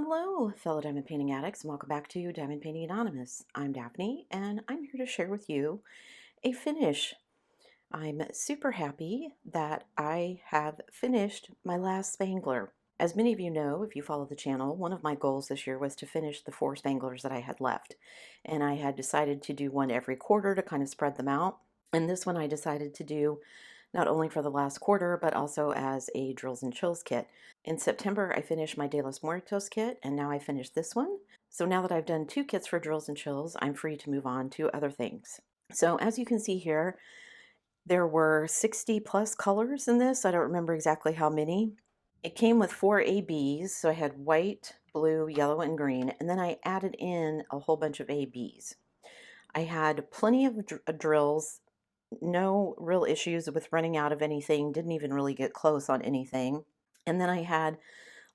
Hello, fellow diamond painting addicts, and welcome back to Diamond Painting Anonymous. I'm Daphne, and I'm here to share with you a finish. I'm super happy that I have finished my last Spangler. As many of you know, if you follow the channel, one of my goals this year was to finish the 4 Spanglers that I had left. And I had decided to do one every quarter to kind of spread them out. And this one I decided to do not only for the last quarter, but also as a Drills and Chills kit. In September, I finished my De los Muertos kit, and now I finished this one. So now that I've done 2 kits for Drills and Chills, I'm free to move on to other things. So as you can see here, there were 60 plus colors in this. I don't remember exactly how many. It came with 4 ABs, so I had white, blue, yellow, and green, and then I added in a whole bunch of ABs. I had plenty of drills, no real issues with running out of anything, didn't even really get close on anything. And then I had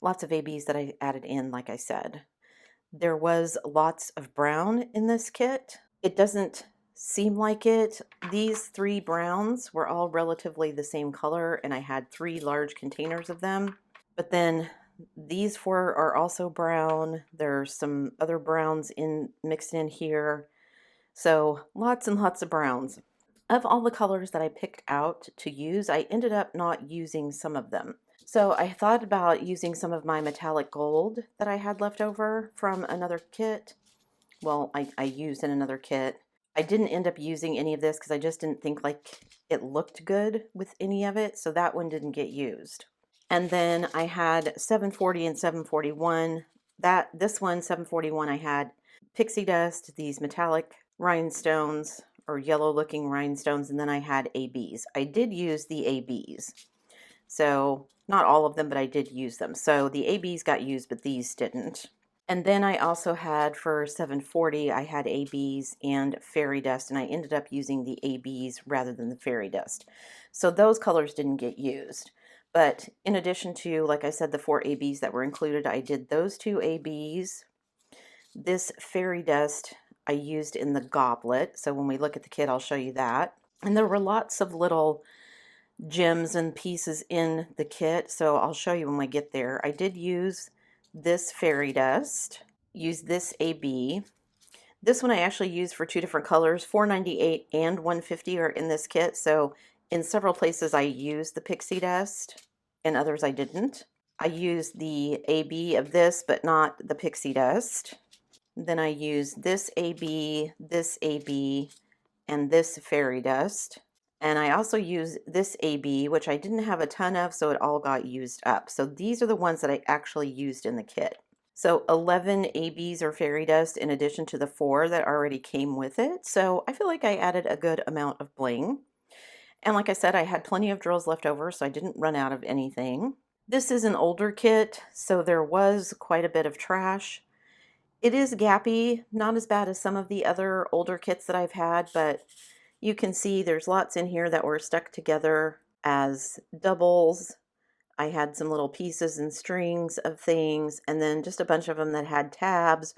lots of ABs that I added in, like I said. There was lots of brown in this kit. It doesn't seem like it. These 3 browns were all relatively the same color, and I had 3 large containers of them. But then these 4 are also brown. There's some other browns mixed in here. So lots and lots of browns. Of all the colors that I picked out to use, I ended up not using some of them. So I thought about using some of my metallic gold that I had left over from another kit. Well, I used in another kit. I didn't end up using any of this because I just didn't think like it looked good with any of it, so that one didn't get used. And then I had 740 and 741. This one, 741, I had pixie dust, these metallic rhinestones or yellow looking rhinestones, and then I had ABs. I did use the ABs. So not all of them, but I did use them. So the ABs got used, but these didn't. And then I also had for 740, I had ABs and fairy dust, and I ended up using the ABs rather than the fairy dust. So those colors didn't get used. But in addition to, like I said, the 4 ABs that were included, I did those 2 ABs. This fairy dust I used in the goblet. So when we look at the kit, I'll show you that. And there were lots of little gems and pieces in the kit, so I'll show you when we get there. I did use this fairy dust, use this AB. This one I actually used for 2 different colors. 498 and 150 are in this kit, so in several places I used the pixie dust, and others I didn't. I used the AB of this, but not the pixie dust. Then I used this AB, and this fairy dust. And I also use this AB, which I didn't have a ton of, so it all got used up. So these are the ones that I actually used in the kit. So 11 ABs or fairy dust in addition to the 4 that already came with it. So I feel like I added a good amount of bling. And like I said, I had plenty of drills left over, so I didn't run out of anything. This is an older kit, so there was quite a bit of trash. It is gappy, not as bad as some of the other older kits that I've had, but you can see there's lots in here that were stuck together as doubles. I had some little pieces and strings of things, and then just a bunch of them that had tabs,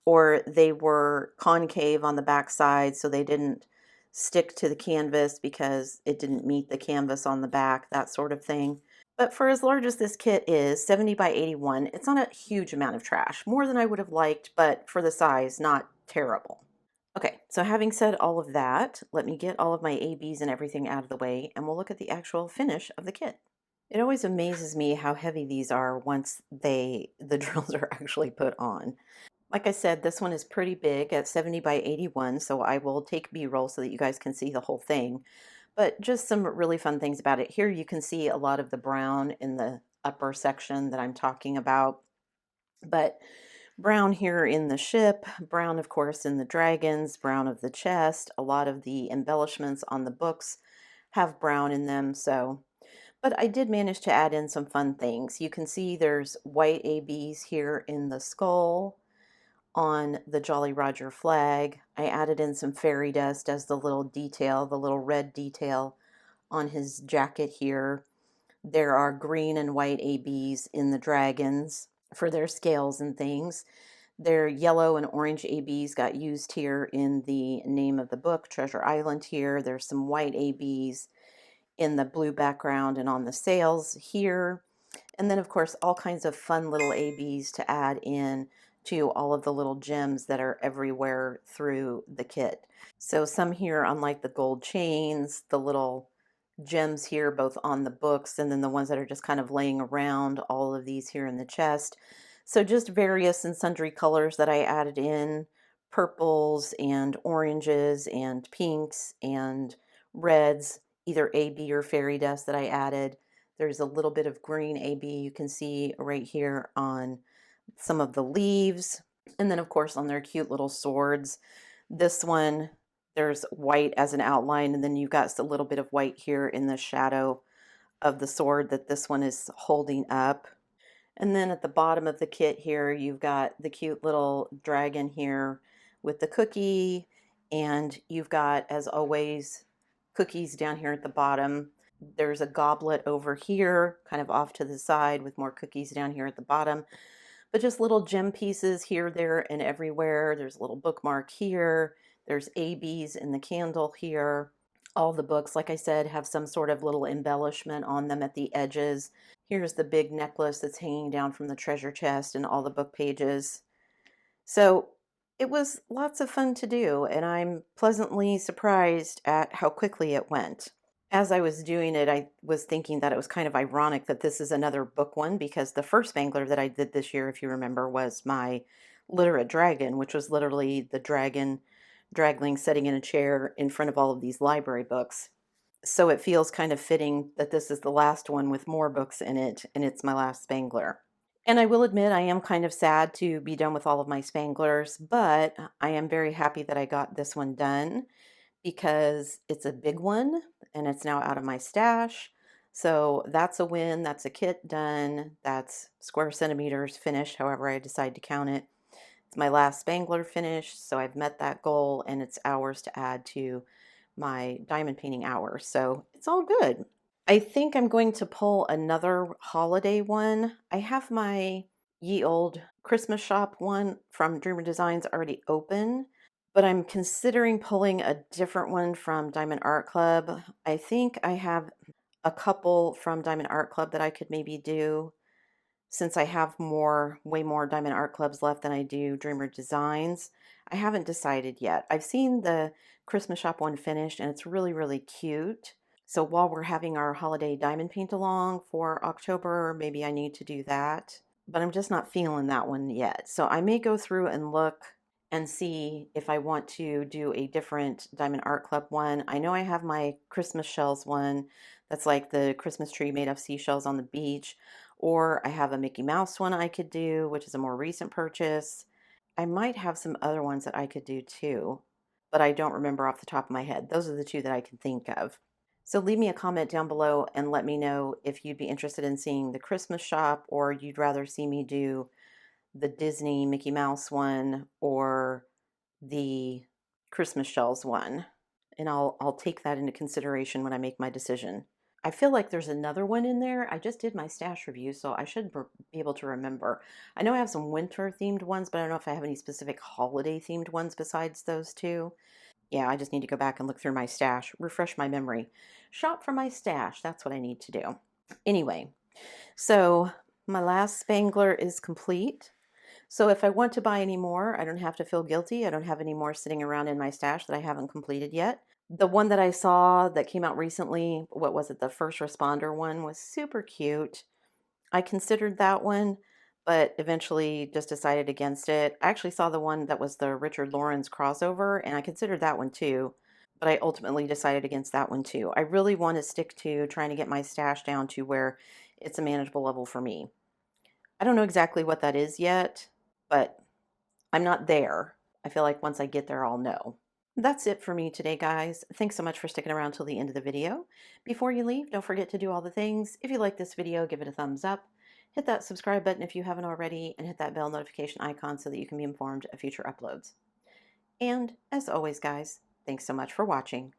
or they were concave on the back side, so they didn't stick to the canvas because it didn't meet the canvas on the back, that sort of thing. But for as large as this kit is, 70 by 81, it's not a huge amount of trash. More than I would have liked, but for the size, not terrible. Okay, so having said all of that, let me get all of my ABs and everything out of the way, and we'll look at the actual finish of the kit. It always amazes me how heavy these are once the drills are actually put on. Like I said, this one is pretty big at 70 by 81, so I will take B-roll so that you guys can see the whole thing. But just some really fun things about it. Here you can see a lot of the brown in the upper section that I'm talking about. But brown here in the ship, brown of course in the dragons, brown of the chest. A lot of the embellishments on the books have brown in them. But I did manage to add in some fun things. You can see there's white ABs here in the skull on the Jolly Roger flag. I added in some fairy dust as the little detail, the little red detail on his jacket here. There are green and white ABs in the dragons for their scales and things. Their yellow and orange ABs got used here in the name of the book, Treasure Island here. There's some white ABs in the blue background and on the sails here. And then of course, all kinds of fun little ABs to add in to all of the little gems that are everywhere through the kit. So some here on like the gold chains, the little gems here, both on the books and then the ones that are just kind of laying around, all of these here in the chest. So just various and sundry colors that I added in, purples and oranges and pinks and reds, either AB or fairy dust that I added. There's a little bit of green AB you can see right here on some of the leaves. And then of course on their cute little swords. This one, there's white as an outline, and then you've got a little bit of white here in the shadow of the sword that this one is holding up. And then at the bottom of the kit here, you've got the cute little dragon here with the cookie, and you've got, as always, cookies down here at the bottom. There's a goblet over here, kind of off to the side with more cookies down here at the bottom. But just little gem pieces here, there, and everywhere. There's a little bookmark here. There's ABs in the candle here. All the books, like I said, have some sort of little embellishment on them at the edges. Here's the big necklace that's hanging down from the treasure chest and all the book pages. So it was lots of fun to do, and I'm pleasantly surprised at how quickly it went. As I was doing it, I was thinking that it was kind of ironic that this is another book one, because the first Spangler that I did this year, if you remember, was my literate dragon, which was literally the dragon dragling sitting in a chair in front of all of these library books. So it feels kind of fitting that this is the last one with more books in it, and it's my last Spangler. And I will admit I am kind of sad to be done with all of my Spanglers, but I am very happy that I got this one done because it's a big one and it's now out of my stash. So that's a win. That's a kit done. That's square centimeters finished, however I decide to count it. It's my last Spangler finished, so I've met that goal, and it's hours to add to my diamond painting hours. So it's all good. I think I'm going to pull another holiday one. I have my ye old Christmas shop one from Dreamer Designs already open, but I'm considering pulling a different one from Diamond Art Club. I think I have a couple from Diamond Art Club that I could maybe do, since I have way more Diamond Art Clubs left than I do Dreamer Designs. I haven't decided yet. I've seen the Christmas shop one finished, and it's really, really cute. So while we're having our holiday diamond paint along for October, maybe I need to do that. But I'm just not feeling that one yet. So I may go through and look and see if I want to do a different Diamond Art Club one. I know I have my Christmas shells one that's like the Christmas tree made of seashells on the beach. Or I have a Mickey Mouse one I could do, which is a more recent purchase. I might have some other ones that I could do too, but I don't remember off the top of my head. Those are the two that I can think of. So leave me a comment down below and let me know if you'd be interested in seeing the Christmas shop, or you'd rather see me do the Disney Mickey Mouse one or the Christmas shells one. And I'll take that into consideration when I make my decision. I feel like there's another one in there. I just did my stash review, so I should be able to remember. I know I have some winter themed ones, but I don't know if I have any specific holiday themed ones besides those two. Yeah, I just need to go back and look through my stash, refresh my memory. Shop for my stash, that's what I need to do. Anyway, so my last Spangler is complete. So if I want to buy any more, I don't have to feel guilty. I don't have any more sitting around in my stash that I haven't completed yet. The one that I saw that came out recently, what was it? The first responder one was super cute. I considered that one, but eventually just decided against it. I actually saw the one that was the Richard Lawrence crossover, and I considered that one too, but I ultimately decided against that one too. I really want to stick to trying to get my stash down to where it's a manageable level for me. I don't know exactly what that is yet, but I'm not there. I feel like once I get there, I'll know. That's it for me today, guys. Thanks so much for sticking around till the end of the video. Before you leave, don't forget to do all the things. If you like this video, give it a thumbs up. Hit that subscribe button if you haven't already, and hit that bell notification icon so that you can be informed of future uploads. And as always, guys, thanks so much for watching.